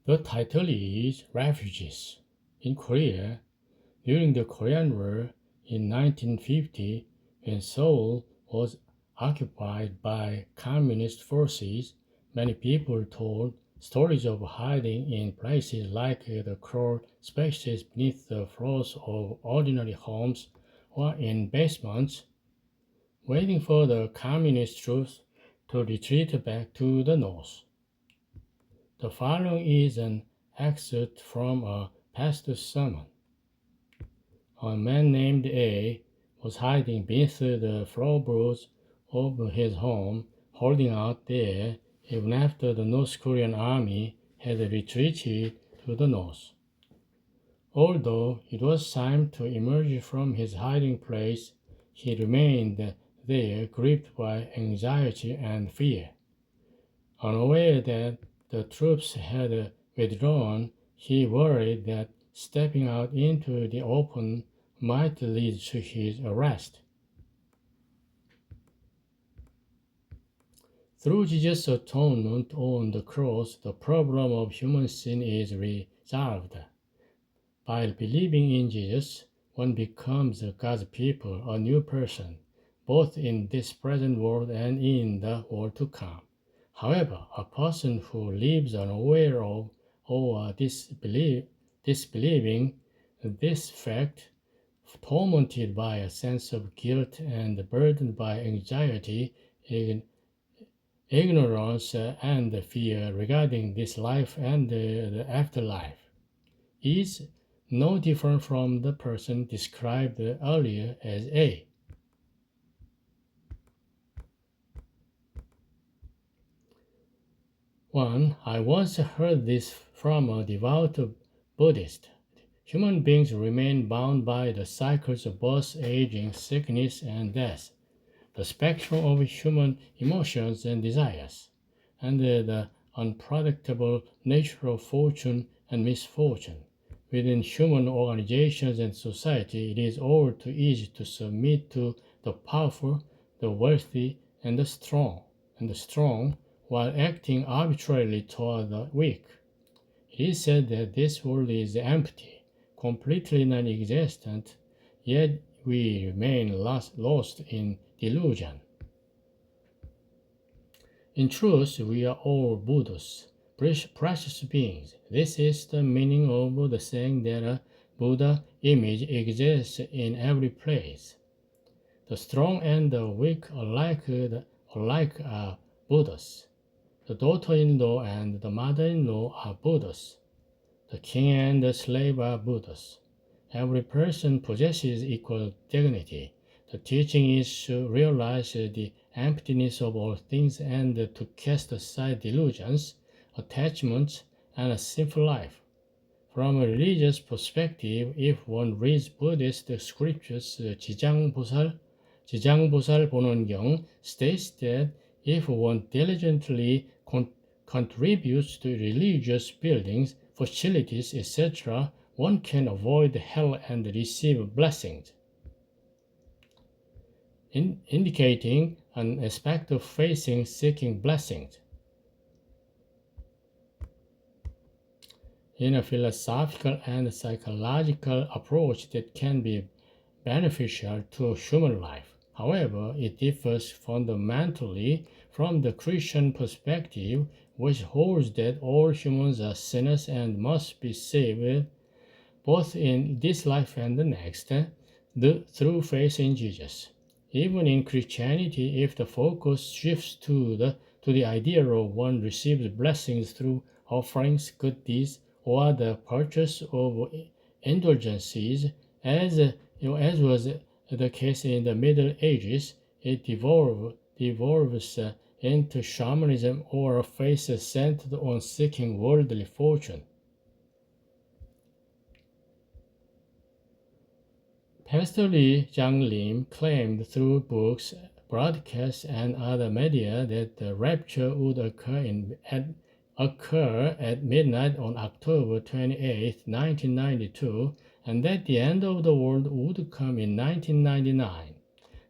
The title is Refuges. In Korea, during the Korean War in 1950, when Seoul was occupied by communist forces, many people told stories of hiding in places like the crawl spaces beneath the floors of ordinary homes or in basements, waiting for the communist troops to retreat back to the north. The following is an excerpt from a pastor sermon. A man named A was hiding beneath the floorboards of his home, holding out there even after the North Korean army had retreated to the north. Although it was time to emerge from his hiding place, he remained there, gripped by anxiety and fear. Unaware that the troops had withdrawn, he worried that stepping out into the open might lead to his arrest. Through Jesus' atonement on the cross, the problem of human sin is resolved. By believing in Jesus, one becomes God's people, a new person, both in this present world and in the world to come. However, a person who lives unaware of or disbelieving this fact, tormented by a sense of guilt and burdened by anxiety, ignorance, and fear regarding this life and the afterlife, is no different from the person described earlier as A. 1. I once heard this from a devout Buddhist. Human beings remain bound by the cycles of birth, aging, sickness, and death, the spectrum of human emotions and desires, and the unpredictable nature of fortune and misfortune. Within human organizations and society, it is all too easy to submit to the powerful, the wealthy, and the strong, while acting arbitrarily toward the weak. It is said that this world is empty, completely non-existent, yet we remain lost in delusion. In truth, we are all Buddhas, precious beings. This is the meaning of the saying that a Buddha image exists in every place. The strong and the weak alike are Buddhas. The daughter-in-law and the mother-in-law are Buddhas. The king and the slave are Buddhas. Every person possesses equal dignity. The teaching is to realize the emptiness of all things and to cast aside delusions, attachments, and a sinful life. From a religious perspective, if one reads Buddhist scriptures, 지장보살 본원경 states that if one diligently contributes to religious buildings, facilities, etc., one can avoid hell and receive blessings, indicating an aspect of facing seeking blessings. In a philosophical and psychological approach that can be beneficial to human life. However, it differs fundamentally from the Christian perspective, which holds that all humans are sinners and must be saved both in this life and the next through faith in Jesus. Even in Christianity, if the focus shifts to the idea of one receives blessings through offerings, good deeds, or the purchase of indulgences, as was the case in the Middle Ages, it devolves into shamanism or a faith centered on seeking worldly fortune. Pastor Lee Jiang-lim claimed through books, broadcasts, and other media that the rapture would occur at midnight on October 28, 1992, and that the end of the world would come in 1999.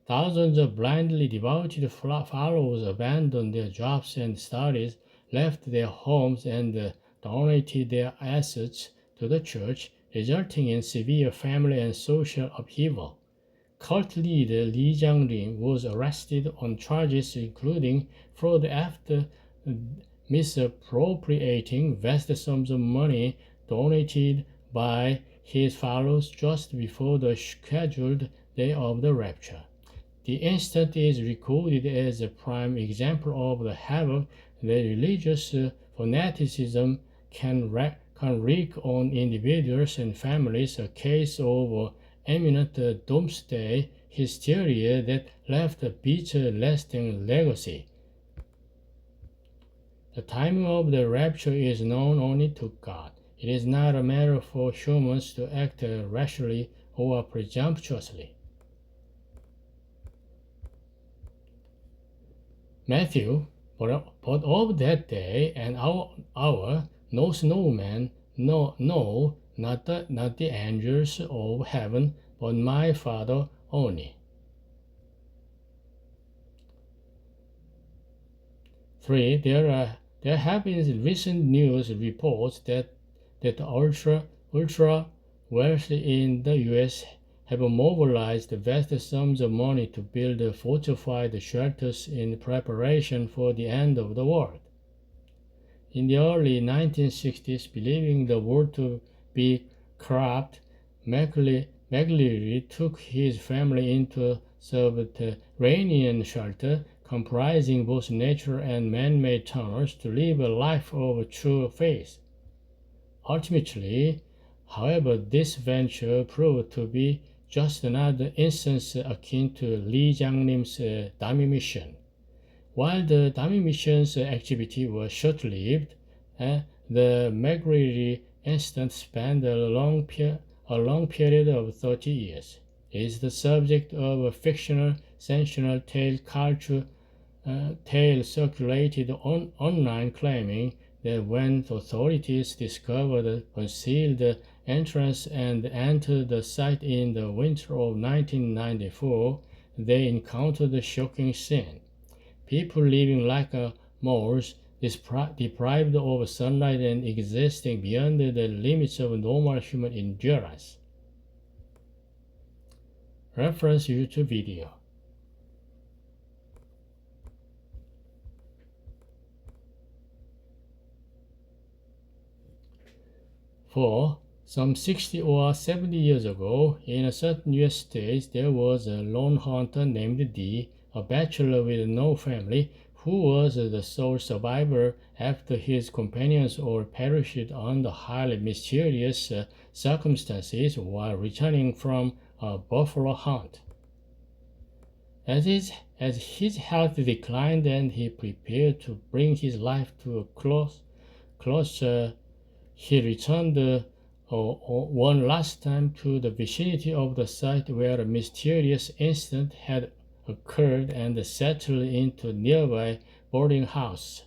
Thousands of blindly devoted followers abandoned their jobs and studies, left their homes and the donated their assets to the church, resulting in severe family and social upheaval. Cult leader Lee Jianglim was arrested on charges including fraud after misappropriating vast sums of money donated by his followers just before the scheduled day of the rapture. The incident is recorded as a prime example of the havoc that religious fanaticism can wreak on individuals and families, a case of imminent doomsday hysteria that left a bitter lasting legacy. The timing of the rapture is known only to God. It is not a matter for humans to act rashly or presumptuously. Matthew, but of that day and hour knows no man, no, not the angels of heaven, but my Father only. 3. There have been recent news reports that ultra wealthy in the U.S. have mobilized vast sums of money to build fortified shelters in preparation for the end of the world. In the early 1960s, believing the world to be corrupt, McLeary took his family into a subterranean shelter comprising both natural and man-made tunnels to live a life of true faith. Ultimately, however, this venture proved to be just another instance akin to Lee Jianglim's dummy mission. While the dummy mission's activity was short-lived, the McLeary incident spanned a long period of 30 years. It is the subject of a fictional sensational tale circulated online claiming that when authorities discovered a concealed entrance and entered the site in the winter of 1994, they encountered a shocking scene. People living like moles, deprived of sunlight and existing beyond the limits of normal human endurance. Reference YouTube video. For some 60 or 70 years ago, in a certain U.S. state, there was a lone hunter named D, a bachelor with no family, who was the sole survivor after his companions all perished under highly mysterious circumstances while returning from a buffalo hunt. As his health declined and he prepared to bring his life to a close, he returned one last time to the vicinity of the site where a mysterious incident had occurred and settled into a nearby boarding house.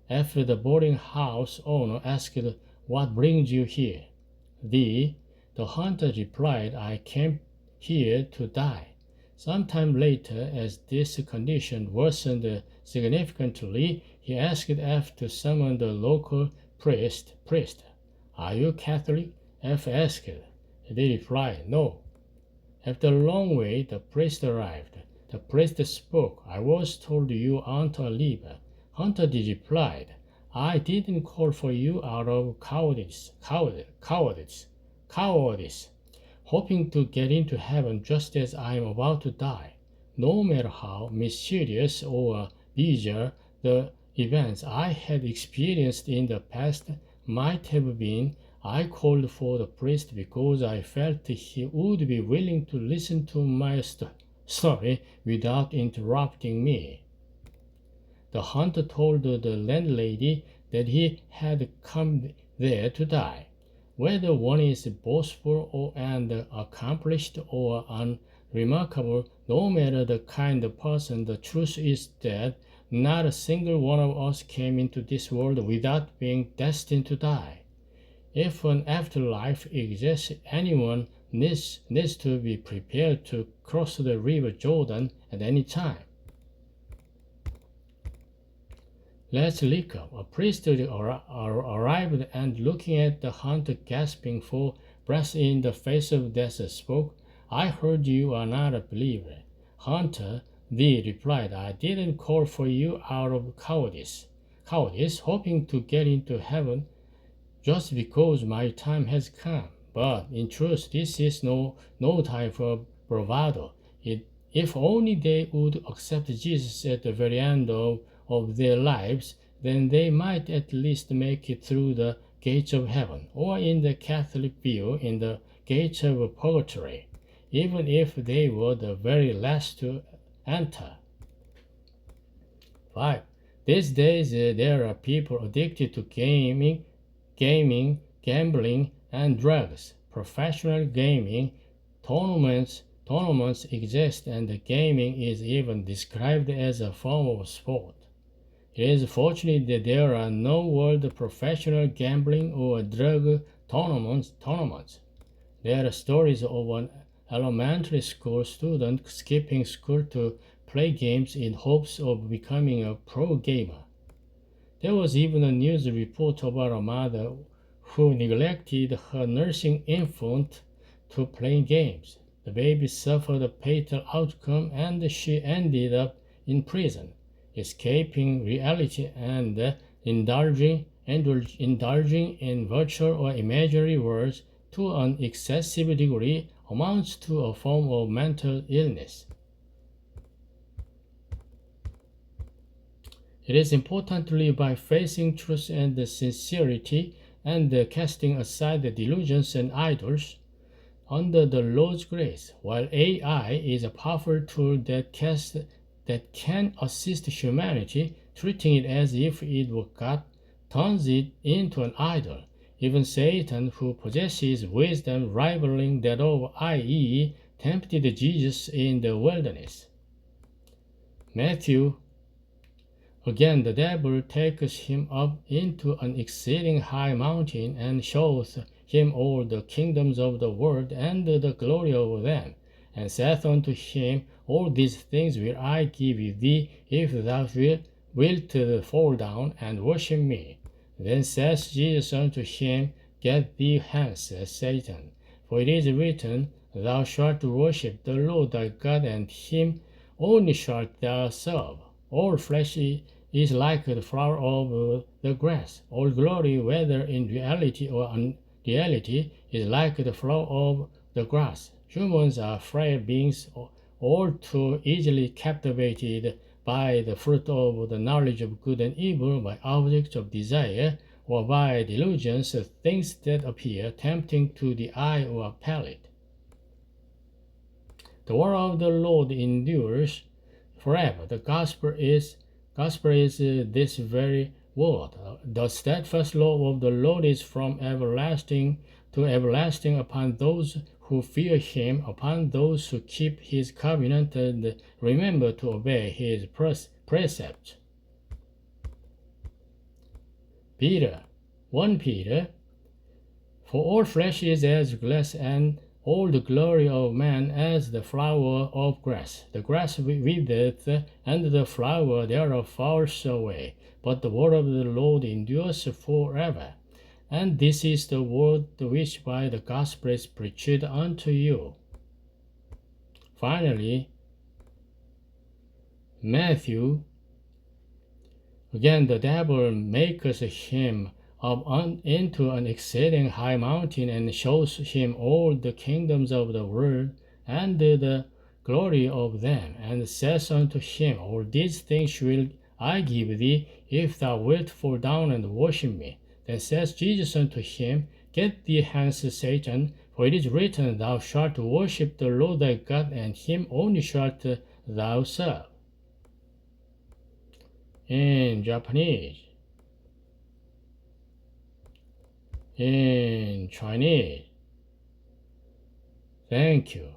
After the boarding house owner asked, "What brings you here?" The hunter replied, "I came here to die." Sometime later, as this condition worsened significantly, he asked F to summon the local priest. "Are you Catholic?" F asked. They replied, "No." After a long wait, the priest arrived. The priest spoke. "I was told you aren't a believer." Hunter replied, "I didn't call for you out of cowardice, hoping to get into heaven just as I am about to die. No matter how mysterious or bizarre the events I had experienced in the past might have been, I called for the priest because I felt he would be willing to listen to my story without interrupting me." The hunter told the landlady that he had come there to die. Whether one is boastful and accomplished or unremarkable, no matter the kind of person, the truth is that not a single one of us came into this world without being destined to die. If an afterlife exists, anyone needs to be prepared to cross the river Jordan at any time. Let's look up. A priest arrived and looking at the hunter gasping for breath in the face of death spoke. I heard you are not a believer. Hunter, thee replied, I didn't call for you out of cowardice, hoping to get into heaven just because my time has come. But in truth, this is no time for bravado. If only they would accept Jesus at the very end of their lives, then they might at least make it through the gates of heaven, or in the Catholic view, in the gates of purgatory, even if they were the very last to enter. 5. These days, there are people addicted to gambling, and drugs. Professional gaming tournaments exist, and the gaming is even described as a form of sport. It is fortunate that there are no world professional gambling or drug tournaments. There are stories of an elementary school student skipping school to play games in hopes of becoming a pro gamer. There was even a news report about a mother who neglected her nursing infant to play games. The baby suffered a fatal outcome and she ended up in prison, escaping reality and indulging in virtual or imaginary worlds to an excessive degree amounts to a form of mental illness. It is important to live by facing truth and sincerity and casting aside the delusions and idols under the Lord's grace. While AI is a powerful tool that can assist humanity, treating it as if it were God turns it into an idol. Even Satan, who possesses wisdom rivaling that of i.e., tempted Jesus in the wilderness. Matthew. Again, the devil takes him up into an exceeding high mountain and shows him all the kingdoms of the world and the glory of them, and saith unto him, all these things will I give thee, if thou wilt fall down and worship me. Then saith Jesus unto him, Get thee hence, Satan, for it is written, Thou shalt worship the Lord thy God, and him only shalt thou serve. All flesh is like the flower of the grass. All glory, whether in reality or unreality, is like the flower of the grass. Humans are frail beings, all too easily captivated by the fruit of the knowledge of good and evil, by objects of desire, or by delusions, things that appear tempting to the eye or palate. The word of the Lord endures forever. The gospel is this very word. The steadfast love of the Lord is from everlasting to everlasting upon those who fear him, upon those who keep his covenant and remember to obey his precepts. Peter, 1 Peter, for all flesh is as grass, and all the glory of man as the flower of grass. The grass withereth, and the flower thereof falls away, but the word of the Lord endures forever. And this is the word which by the gospel is preached unto you. Finally, Matthew. Again, the devil makes him up into an exceeding high mountain and shows him all the kingdoms of the world and the glory of them, and says unto him, All these things will I give thee, if thou wilt fall down and worship me. Then says Jesus unto him, Get thee hence, Satan, for it is written, Thou shalt worship the Lord thy God, and him only shalt thou serve. In Japanese, in Chinese. Thank you.